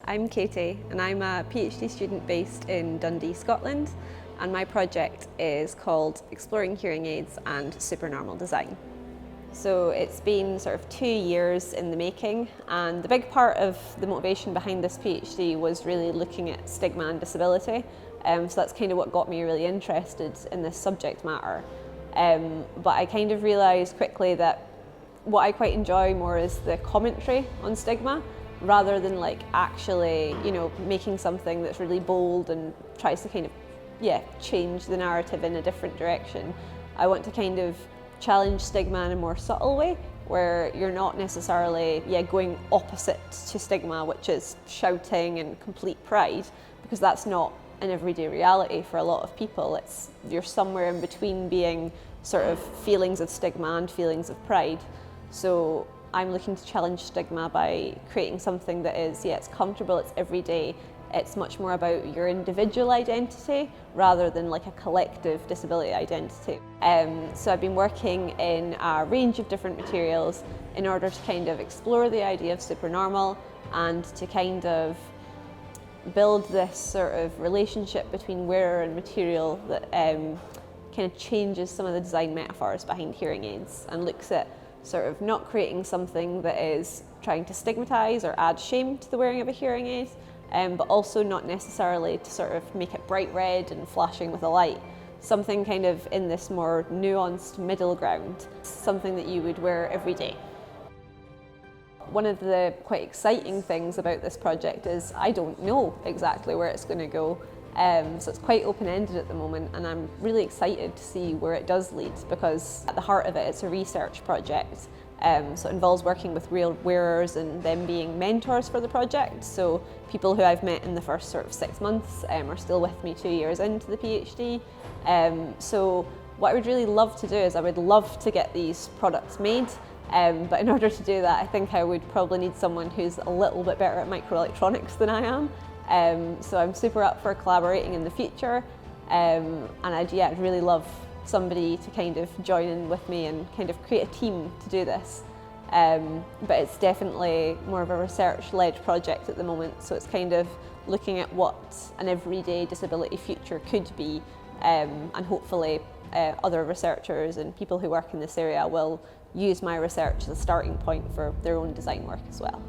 I'm Katie and I'm a PhD student based in Dundee, Scotland, and my project is called Exploring Hearing Aids and Supernormal Design. So it's been sort of 2 years in the making, and the big part of the motivation behind this PhD was really looking at stigma and disability. So that's kind of what got me really interested in this subject matter. But I kind of realised quickly that what I quite enjoy more is the commentary on stigma, rather than like actually, making something that's really bold and tries to kind of, change the narrative in a different direction. I want to kind of challenge stigma in a more subtle way, where you're not necessarily, going opposite to stigma, which is shouting and complete pride, because that's not an everyday reality for a lot of people. You're somewhere in between being sort of feelings of stigma and feelings of pride. So I'm looking to challenge stigma by creating something that is, it's comfortable, it's everyday, it's much more about your individual identity rather than like a collective disability identity. So I've been working in a range of different materials in order to kind of explore the idea of supernormal and to kind of build this sort of relationship between wearer and material that kind of changes some of the design metaphors behind hearing aids and looks at sort of not creating something that is trying to stigmatise or add shame to the wearing of a hearing aid, but also not necessarily to sort of make it bright red and flashing with a light. Something kind of in this more nuanced middle ground, something that you would wear every day. One of the quite exciting things about this project is I don't know exactly where it's going to go. So it's quite open-ended at the moment, and I'm really excited to see where it does lead, because at the heart of it, it's a research project. So it involves working with real wearers and them being mentors for the project. So people who I've met in the first sort of 6 months are still with me 2 years into the PhD. So what I would really love to do is I would love to get these products made. But in order to do that, I think I would probably need someone who's a little bit better at microelectronics than I am. So I'm super up for collaborating in the future, and I'd really love somebody to kind of join in with me and kind of create a team to do this. But it's definitely more of a research-led project at the moment, so it's kind of looking at what an everyday disability future could be, and hopefully other researchers and people who work in this area will use my research as a starting point for their own design work as well.